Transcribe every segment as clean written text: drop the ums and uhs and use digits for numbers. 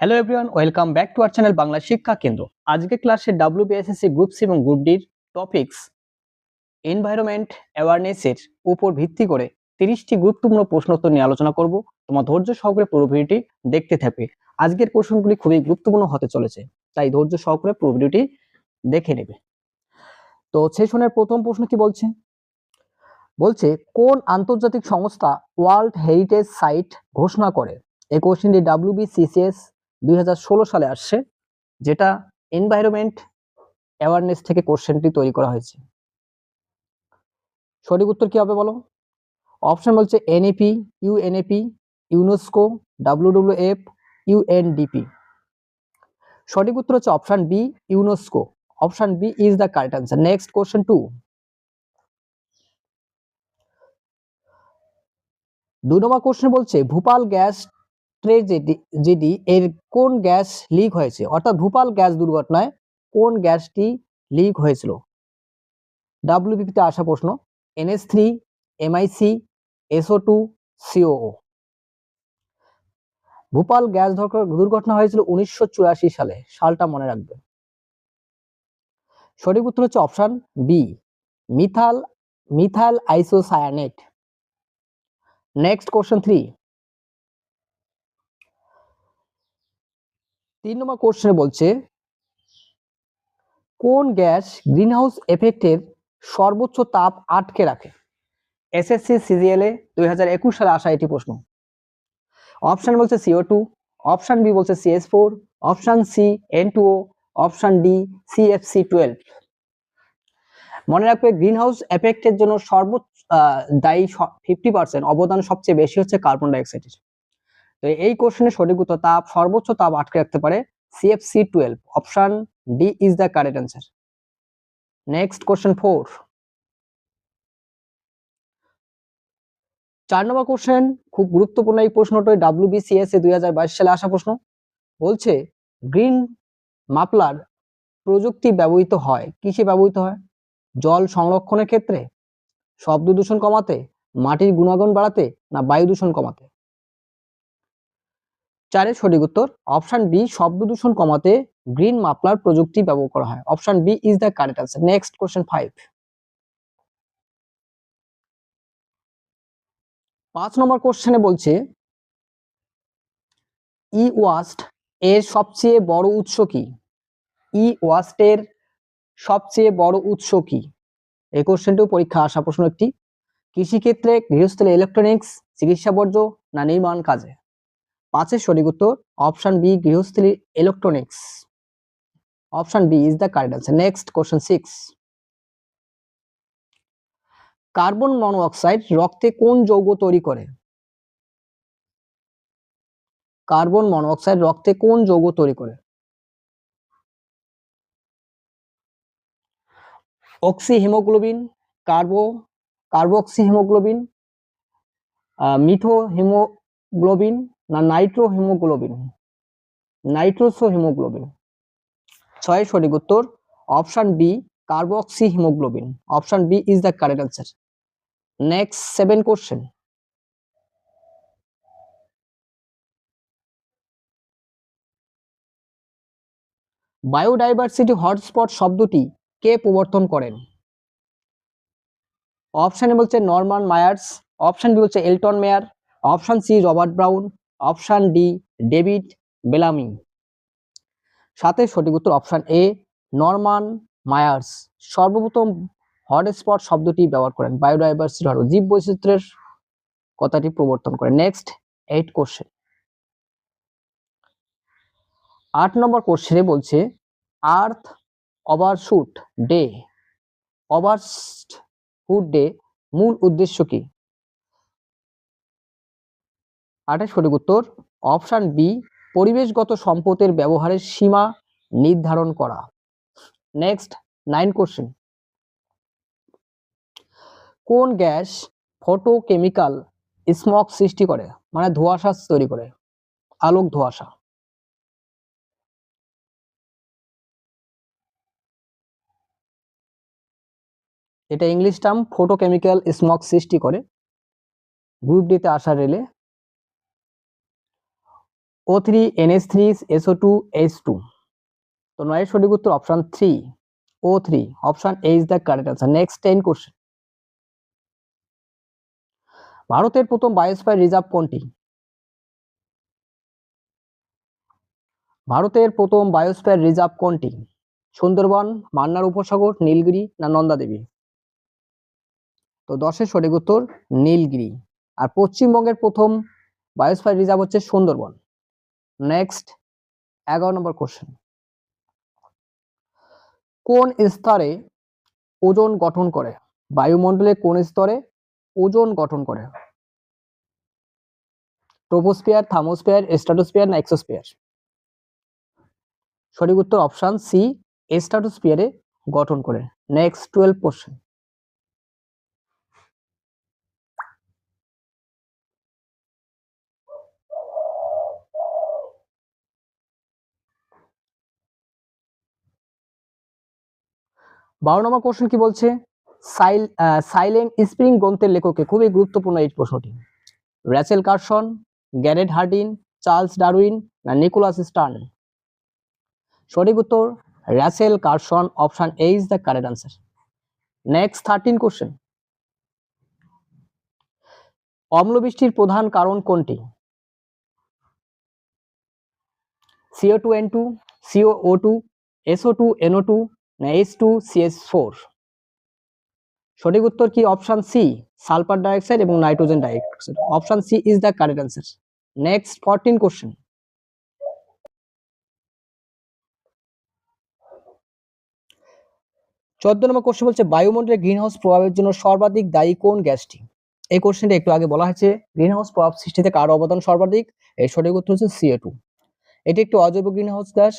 Hello everyone, welcome back to our channel Bangla শিক্ষা কেন্দ্র। আজকে ক্লাসে WBSSC গ্রুপ সি এবং গ্রুপ ডির টপিকস এনভায়রনমেন্ট অ্যাওয়ারনেসের উপর ভিত্তি করে 30টি গুরুত্বপূর্ণ প্রশ্নোত্তর নিয়ে আলোচনা করব। তোমার ধৈর্য সহকারে পুরো ভিডিওটি দেখতে থাকবে। আজকের প্রশ্নগুলি খুবই গুরুত্বপূর্ণ হতে চলেছে, তাই ধৈর্য সহকারে পুরো ভিডিওটি দেখে নেবে। তো সেশনের প্রথম প্রশ্ন কি বলছে? বলছে কোন আন্তর্জাতিক সংস্থা ওয়ার্ল্ড হেরিটেজ সাইট ঘোষণা করে? এই কোশ্চেনটি WBCCS 2016 সালে আসছে, যেটা এনভায়রনমেন্ট অ্যাওয়ারনেস থেকে কোশ্চেনটি তৈরি করা হয়েছে। সঠিক উত্তর কি হবে বলো? অপশন বলছে NAP, UNAP, UNESCO, WWF, UNDP। সঠিক উত্তর হচ্ছে option B, UNESCO. Option B is the correct answer. Next question 2। 2 number question বলছে ভূপাল গ্যাস ট্র্যাজেডি এর কোন গ্যাস লিক হয়েছে? অর্থাৎ ভূপাল গ্যাস দুর্ঘটনায় কোন গ্যাসটি লিক হয়েছিল? WBP তে আসা প্রশ্ন। NH3, MIC, SO2, COO। Bhopal gas দুর্ঘটনা হয়েছিল 1984 সালে, সালটা মনে রাখবে। সঠিক উত্তর হচ্ছে option B, methyl isocyanate. Next question 3। 3 number কোশ্চেনে বলছে কোন গ্যাস গ্রিনহাউস এফেক্টের সর্বোচ্চ তাপ আটকে রাখে? SSC CGL 2021 সালে আসা এটি প্রশ্ন। অপশন বলছে CO2, অপশন বি বলছে CH4, option C N2O, option D CFC12। মনে রাখবে গ্রিনহাউস এফেক্টের জন্য সর্বোচ্চ দায়ী 50% অবদান সবচেয়ে বেশি হচ্ছে কার্বন ডাই অক্সাইডের। তো এই কোশ্চেনের সঠিক উত্তর সর্বোচ্চ তাপ আটকে রাখতে পারে CFC12। Option D is the correct answer. Next question 4। 4 number question খুব গুরুত্বপূর্ণ এই প্রশ্নটি, WBCS 2022 সালে আসা প্রশ্ন। বলছে গ্রিন মাপলার প্রযুক্তি ব্যবহৃত হয় কিসে ব্যবহৃত হয়? জল সংরক্ষণের ক্ষেত্রে, শব্দ দূষণ কমাতে, মাটির গুণাগুণ বাড়াতে, না বায়ু দূষণ কমাতে? 4 সঠিক উত্তর অপশন বি, শব্দ দূষণ কমাতে গ্রিন মাপলার প্রযুক্তি ব্যবহার করা হয়। Option B is the correct answer. Next question 5। 5 number কোশ্চেনে বলছে ই ওয়াস্ট এর সবচেয়ে বড় উৎস কি? ই ওয়াস্ট এর সবচেয়ে বড় উৎস কি? এই কোশ্চেনটিও পরীক্ষা আসা প্রশ্ন একটি। কৃষিক্ষেত্রে, গৃহস্থলী ইলেকট্রনিক্স, চিকিৎসা বর্জ্য, না নির্মাণ কাজে? 5 সঠিক উত্তর অপশন বি, গৃহস্থলী electronics. Option B is the correct answer. Next question 6। কার্বন মনোঅক্সাইড রক্তে কোন যৌগ তৈরি করে? কার্বন মনোঅক্সাইড রক্তে কোন যৌগ তৈরি করে? Oxyhaemoglobin, carboxyhaemoglobin, methaemoglobin, না নাইট্রো হিমোগ্লোবিন? Nitrosohaemoglobin. 6 সঠিক উত্তর option B, carboxyhaemoglobin. Option B is the correct answer. Next 7 question. Biodiversity hotspot শব্দটি কে প্রবর্তন করেন? অপশনে বলছে নরমান মায়ার্স, অপশন বি বলছে Elton Mayer, option C Robert Brown, option D David Bellamy. 7 সঠিক উত্তর অপশন এ, নরমান মায়ার্স সর্বপ্রথম হটস্পট শব্দটি ব্যবহার করেন। বায়োডাইভার্সিটি জীব বৈচিত্র্যের কথাটি প্রবর্তন করেন। Next 8 question. 8 নম্বর কোশ্চেনে বলছে আর্থ ওভারশুট ডে মূল উদ্দেশ্য কি? 8 সঠিক উত্তর অপশন বি, পরিবেশগত সম্পদের ব্যবহারের সীমা নির্ধারণ করা। Next 9 question. কোন গ্যাস ফটোকেমিক্যাল স্মগ সৃষ্টি করে, মানে ধোঁয়াশা তৈরি করে, আলোক ধোঁয়াশা? এটা ইংলিশ টার্ম, ফটোকেমিক্যাল স্মগ সৃষ্টি করে। গ্রুপ ডি তে আসা রেলে O3 NH3 SO2 H2। তো 9 সঠিক উত্তর option 3 O3, option A is the correct answer. Next 10 question. ভারতের প্রথম বায়োস্ফিয়ার রিজার্ভ কোনটি? ভারতের প্রথম বায়োস্ফিয়ার রিজার্ভ কোনটি? সুন্দরবন, মান্নার উপসাগর, নীলগিরি না নন্দাদেবী? তো 10 সঠিক উত্তর নীলগিরি। আর পশ্চিমবঙ্গের প্রথম বায়োস্ফিয়ার রিজার্ভ হচ্ছে সুন্দরবন। নেক্সট 11 নম্বর কোশ্চেন। কোন স্তরে ওজোন গঠন করে? বায়ুমণ্ডলে কোন স্তরে ওজোন গঠন করে? ট্রোপোস্ফিয়ার, থার্মোস্ফিয়ার, স্ট্র্যাটোস্ফিয়ার না এক্সোস্ফিয়ার? সঠিক উত্তর অপশন সি, স্ট্র্যাটোস্ফিয়ারে গঠন করে। Next 12 question. বারো নম্বর কোশ্চেন কি বলছে? সাইলেন্ট স্প্রিং গ্রন্থের লেখকে, খুবই গুরুত্বপূর্ণ এই প্রশ্নটি। Rachel Carson, Garrett Hardin, Charles Darwin না নিকোলাস স্টার্ন? সঠিক উত্তর Rachel Carson, option A is the correct answer. Next 13 question. অম্লবৃষ্টির প্রধান কারণ কোনটি? CO2N2, CO O2, SO2 NO2 না H2 CH4? সঠিক উত্তর কি অপশন সি, সালফার ডাইঅক্সাইড এবং nitrogen dioxide. Option C is the correct answer. Next 14 question. 14 number question বলছে বায়ুমণ্ডলে গ্রিনহাউস প্রভাবের জন্য সর্বাধিক দায়ী কোন গ্যাসটি? এই কোশ্চেনটা একটু আগে বলা হয়েছে, গ্রিনহাউস প্রভাব সৃষ্টিতে কার অবদান সর্বাধিক? এর সঠিক উত্তর হচ্ছে CO2। এটি একটি অজৈব গ্রিনহাউস গ্যাস,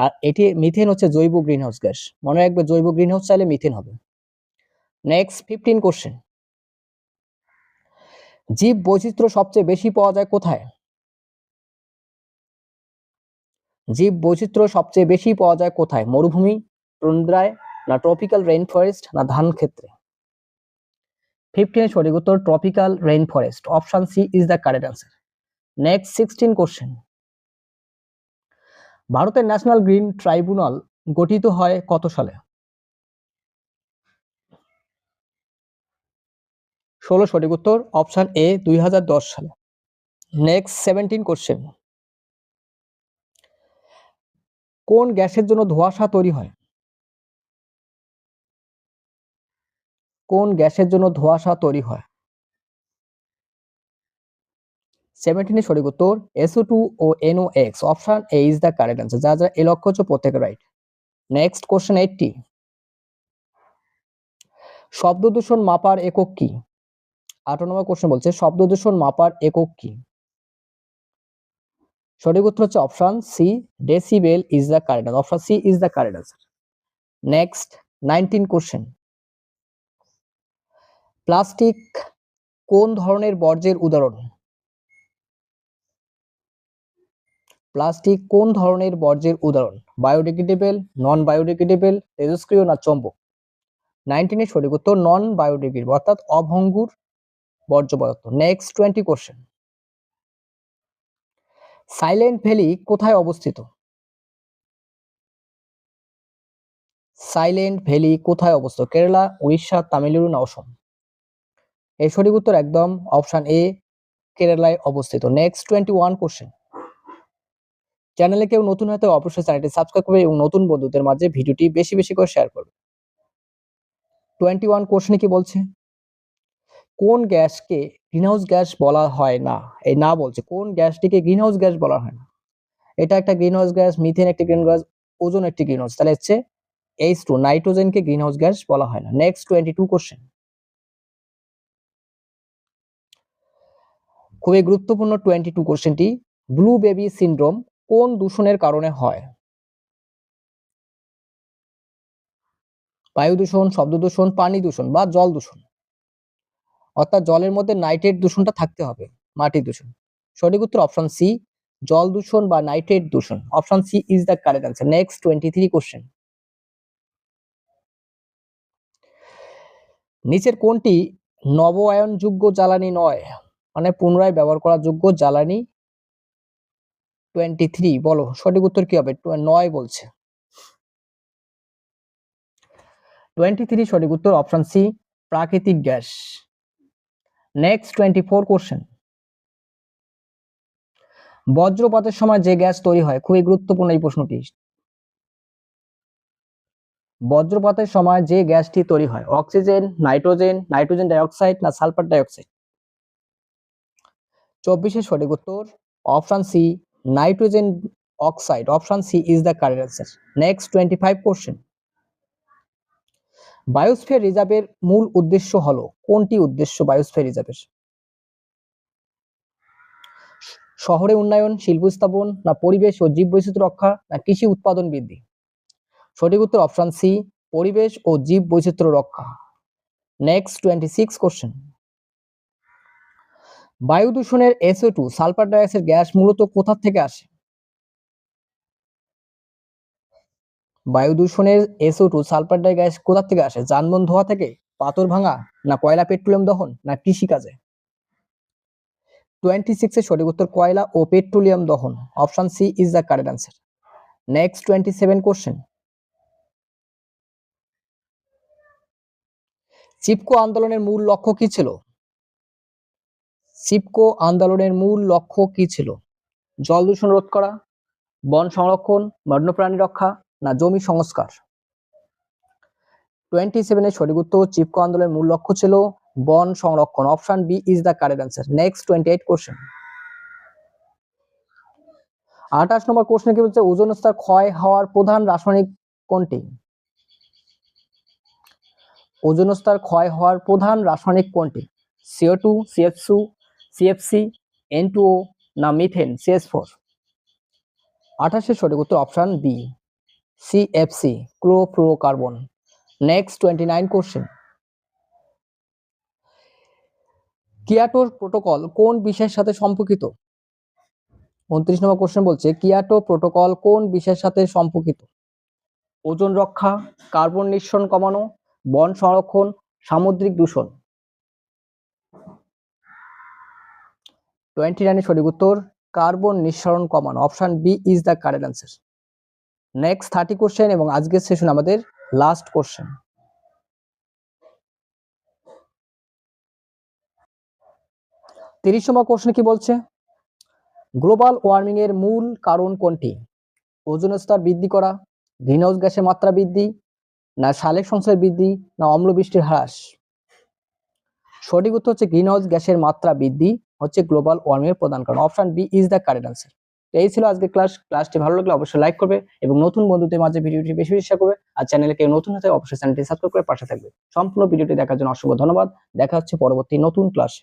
আর এটি মিথেন হচ্ছে জৈব গ্রিনহাউস গ্যাস। মনে রাখবে জৈব গ্রিনহাউস চাইলে মিথেন হবে। Next 15 question. জীব বৈচিত্র্য সবচেয়ে বেশি পাওয়া যায় কোথায়? জীব বৈচিত্র্য সবচেয়ে বেশি পাওয়া যায় কোথায়? মরুভূমি, টুন্ড্রায় না ট্রপিক্যাল রেইন ফরেস্ট না ধান ক্ষেত্রে? 15 সঠিক উত্তর tropical rain forest. Option C is the correct answer. Next 16 question. ভারতের ন্যাশনাল গ্রিন ট্রাইব্যুনাল গঠিত হয় কত সালে? 16 সঠিক উত্তর অপশন এ 2010 সালে। Next 17 question. কোন গ্যাসের জন্য ধোঁয়াশা তৈরি হয়? কোন গ্যাসের জন্য ধোঁয়াশা তৈরি হয়? 17 এর সঠিক উত্তর SO2 ও NOx। Option A is the correct answer. যা যা এই লক্ষ্য হচ্ছে প্রত্যেকের রাইট। Next question 80। শব্দ দূষণ মাপার একক কি? 18 নম্বর কোশ্চেন বলছে শব্দ দূষণ মাপার একক কি? সঠিক উত্তর হচ্ছে option C, decibel is the correct answer. Option C is the correct answer. Next 19 question. Plastic কোন ধরনের বর্জ্যের উদাহরণ? প্লাস্টিক কোন ধরনের বর্জ্যের উদাহরণ? বায়োডিগ্রেডেবল, নন বায়োডিগ্রেডেবল, তেজস্ক্রিয় না চৌম্বক? 19 এর সঠিক উত্তর নন বায়োডিগ্রেডেবল, অর্থাৎ অভঙ্গুর বর্জ্য পদার্থ। Next 20 question. সাইলেন্ট ভ্যালি কোথায় অবস্থিত? সাইলেন্ট ভ্যালি কোথায় অবস্থিত? কেরালা, উড়িষ্যা, তামিলনাড়ু না অসম? এর সঠিক উত্তর একদম অপশন এ, কেরালায় অবস্থিত। Next 21 question. চ্যানেলে কেউ নতুন হয়তো অবশ্যই চ্যানেলটি সাবস্ক্রাইব করবে এবং নতুন বন্ধুদের মাঝে ভিডিওটি বেশি বেশি করে শেয়ার করবে। 21 কোশ্চেনে কি বলছে? কোন গ্যাসকে গ্রিনহাউস গ্যাস বলা হয় না? এই না বলছে কোন গ্যাসটিকে গ্রিনহাউস গ্যাস বলা হয় না। এটা একটা গ্রিনহাউস গ্যাস, মিথেন একটি গ্রিনহাউস গ্যাস, ওজোন একটি গ্রিনহাউস। তাহলে হচ্ছে H2 নাইট্রোজেনকে গ্রিনহাউস গ্যাস বলা হয় না। Next 22 question. খুবই গুরুত্বপূর্ণ 22 কোশ্চেনটি। ব্লু বেবি সিনড্রোম কোন দূষণের কারণে হয়? বায়ু দূষণ, শব্দ দূষণ, পানি দূষণ বা জল দূষণ? অর্থাৎ জলের মধ্যে নাইট্রেট দূষণটা থাকতে হবে, মাটি দূষণ। সঠিক উত্তর অপশন সি, জল দূষণ বা নাইট্রেট দূষণ। Option C is the correct answer. Next 23 question. নিচের কোনটি নবায়নযোগ্য জ্বালানি নয়? মানে পুনরায় ব্যবহার করা যোগ্য জ্বালানি 23 বলো সঠিক উত্তর কি হবে? 9 বলছে। 23 সঠিক উত্তর অপশন সি প্রাকৃতিক গ্যাস। Next 24 question. বজ্রপাতের সময় যে গ্যাস তৈরি হয়, খুবই গুরুত্বপূর্ণ এই প্রশ্নটি। বজ্রপাতের সময় যে গ্যাসটি তৈরি হয়, অক্সিজেন, নাইট্রোজেন, নাইট্রোজেন ডাইঅক্সাইড না সালফার ডাইঅক্সাইড? 24 সঠিক উত্তর option C nitrogen oxide. Option C is the correct answer. Next 25 question. Biosphere রিজার্ভের মূল উদ্দেশ্য হলো, কোনটি উদ্দেশ্য বায়োস্ফিয়ার রিজার্ভের? শহরে উন্নয়ন, শিল্প স্থাপন না পরিবেশ ও জীববৈচিত্র্য রক্ষা না কৃষি উৎপাদন বৃদ্ধি? সঠিক উত্তর অপশন সি পরিবেশ ও জীব বৈচিত্র্য রক্ষা। Next 26 question. বায়ু দূষণের SO2 সালফার ডাইঅক্সাইড গ্যাস মূলত কোথা থেকে আসে? বায়ু দূষণের SO2 সালফার ডাই গ্যাস কোথা থেকে আসে? যানবাহন ধোয়া থেকে, পাথর ভাঙা না কয়লা পেট্রোলিয়াম দহন না কৃষি কাজে? 26 এর সঠিক উত্তর কয়লা ও পেট্রোলিয়াম দহন। Option C is the correct answer. Next 27 question. Chipko আন্দোলনের মূল লক্ষ্য কি ছিল? চিপকো আন্দোলনের মূল লক্ষ্য কি ছিল? জল দূষণ রোধ করা, বন সংরক্ষণ, বন্যপ্রাণী রক্ষা না জমি সংস্কার? 27 এর সঠিক উত্তর চিপকো আন্দোলনের মূল লক্ষ্য ছিল বন সংরক্ষণ। Option B is the correct answer. Next 28 question. 28 number question কি বলছে? ওজোন স্তর ক্ষয় হওয়ার প্রধান রাসায়নিক কোনটি? ওজোন স্তর ক্ষয় হওয়ার প্রধান রাসায়নিক কোনটি? CO2, CFC, N2O না মিথেন, CH4? 28 এর সঠিক উত্তর option B CFC, chlorofluorocarbon. Next 29 question. Kyoto protocol কোন বিষয়ের সাথে সম্পর্কিত? 29 নম্বর কোশ্চেন বলছে কিয়োটো প্রোটোকল কোন বিষয়ের সাথে সম্পর্কিত? ওজোন রক্ষা, কার্বন নিঃসরণ কমানো, বন সংরক্ষণ, সামুদ্রিক দূষণ? 29 এর সঠিক উত্তর কার্বন নিঃসরণ কমানো। Option B is the correct answer. Next 30 question এবং আজকের সেশন আমাদের লাস্ট কোশ্চেন। 30 নম্বর কোশ্চেন কি বলছে? গ্লোবাল ওয়ার্মিং এর মূল কারণ কোনটি? ওজোন স্তর বৃদ্ধি করা, গ্রিনহাউস গ্যাসের মাত্রা বৃদ্ধি না সালেক সংশ্লেষ বৃদ্ধি না অম্ল বৃষ্টির হ্রাস? সঠিক উত্তর হচ্ছে গ্রিনহাউস গ্যাসের মাত্রা বৃদ্ধি হচ্ছে গ্লোবাল ওয়ার্মিং এর প্রধান কারণ। Option B is the correct answer. এই ছিল আজকে ক্লাসটি ভালো লাগলে অবশ্যই লাইক করবে এবং নতুন বন্ধুদের মাঝে ভিডিওটি বেশি বেশি শেয়ার করবে। আর চ্যানেলে কেউ নতুন হতে অবশ্যই চ্যানেলটি সাবস্ক্রাইব করে পাশে থাকবে। সম্পূর্ণ ভিডিওটি দেখার জন্য অসংখ্য ধন্যবাদ। দেখা হচ্ছে পরবর্তী নতুন ক্লাসে।